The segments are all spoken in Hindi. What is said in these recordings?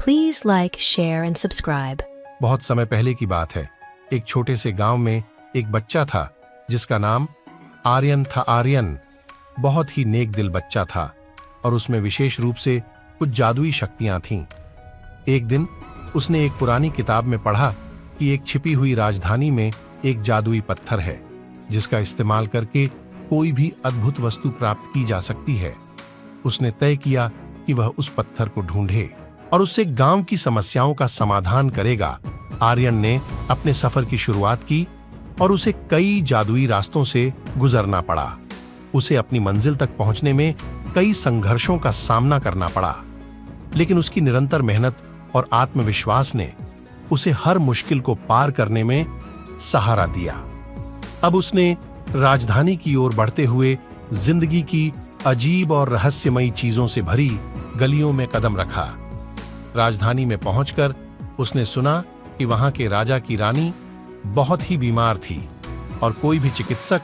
Please like, share and subscribe. बहुत समय पहले की बात है। एक छोटे से गांव में एक बच्चा था जिसका नाम आर्यन था। आर्यन बहुत ही नेक दिल बच्चा था और उसमें विशेष रूप से कुछ जादुई शक्तियां थीं। एक दिन उसने एक पुरानी किताब में पढ़ा कि एक छिपी हुई राजधानी में एक जादुई पत्थर है जिसका इस्तेमाल करके कोई भी अद्भुत वस्तु प्राप्त की जा सकती है। उसने तय किया कि वह उस पत्थर को ढूंढे और उससे गांव की समस्याओं का समाधान करेगा। आर्यन ने अपने सफर की शुरुआत की और उसे कई जादुई रास्तों से गुजरना पड़ा। उसे अपनी मंजिल तक पहुंचने में कई संघर्षों का सामना करना पड़ा, लेकिन उसकी निरंतर मेहनत और आत्मविश्वास ने उसे हर मुश्किल को पार करने में सहारा दिया। अब उसने राजधानी की ओर बढ़ते हुए जिंदगी की अजीब और रहस्यमयी चीजों से भरी गलियों में कदम रखा। राजधानी में पहुंचकर उसने सुना कि वहां के राजा की रानी बहुत ही बीमार थी और कोई भी चिकित्सक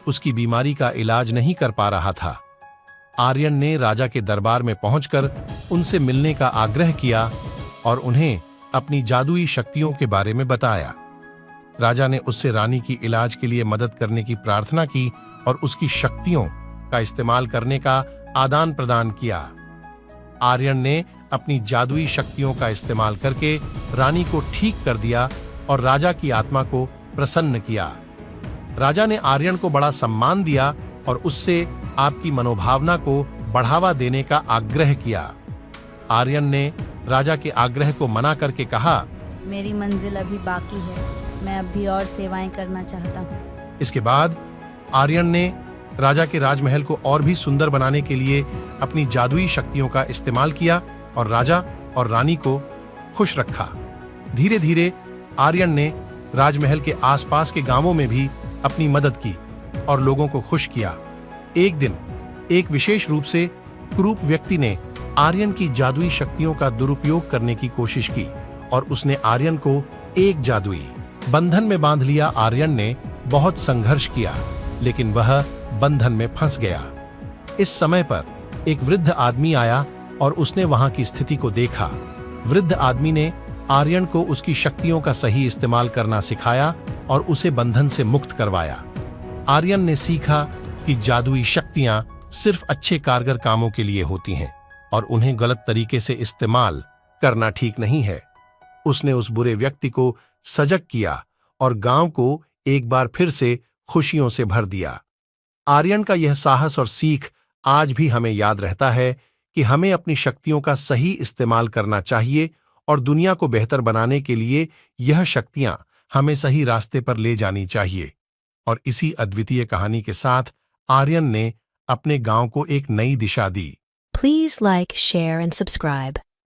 उसकी बीमारी का इलाज नहीं कर पा रहा था। आर्यन ने राजा के दरबार में पहुंचकर उनसे मिलने का आग्रह किया और उन्हें अपनी जादुई शक्तियों के बारे में बताया। राजा ने उससे रानी की इलाज के लिए मदद करने की प्रार्थना की और उसकी शक्तियों का इस्तेमाल करने का आदान प्रदान किया। आर्यन ने अपनी जादुई शक्तियों का इस्तेमाल करके रानी को ठीक कर दिया और राजा की आत्मा को प्रसन्न किया। राजा ने आर्यन को बड़ा सम्मान दिया और उससे आपकी मनोभावना को बढ़ावा देने का आग्रह किया। आर्यन ने राजा के आग्रह को मना करके कहा, मेरी मंजिल अभी बाकी है, मैं अब भी और सेवाएं करना चाहता हूँ। इसके बाद आर्यन ने राजा के राजमहल को और भी सुंदर बनाने के लिए अपनी जादुई शक्तियों का इस्तेमाल किया और राजा और रानी को खुश रखा। धीरे धीरे आर्यन ने राजमहल के आसपास के गांवों में भी अपनी मदद की और लोगों को खुश किया। एक दिन एक विशेष रूप से क्रूप व्यक्ति ने आर्यन की जादुई शक्तियों का दुरुपयोग करने की कोशिश की और उसने आर्यन को एक जादुई बंधन में बांध लिया। आर्यन ने बहुत संघर्ष किया, लेकिन वह बंधन में फंस गया। इस समय पर एक वृद्ध आदमी आया और उसने वहां की स्थिति को देखा। वृद्ध आदमी ने आर्यन को उसकी शक्तियों का सही इस्तेमाल करना सिखाया और उसे बंधन से मुक्त करवाया। आर्यन ने सीखा कि जादुई शक्तियां सिर्फ अच्छे कारगर कामों के लिए होती हैं और उन्हें गलत तरीके से इस्तेमाल करना ठीक नहीं है। उसने उस बुरे व्यक्ति को सजग किया और गांव को एक बार फिर से खुशियों से भर दिया। आर्यन का यह साहस और सीख आज भी हमें याद रहता है कि हमें अपनी शक्तियों का सही इस्तेमाल करना चाहिए और दुनिया को बेहतर बनाने के लिए यह शक्तियां हमें सही रास्ते पर ले जानी चाहिए। और इसी अद्वितीय कहानी के साथ आर्यन ने अपने गांव को एक नई दिशा दी। Please like, share and subscribe.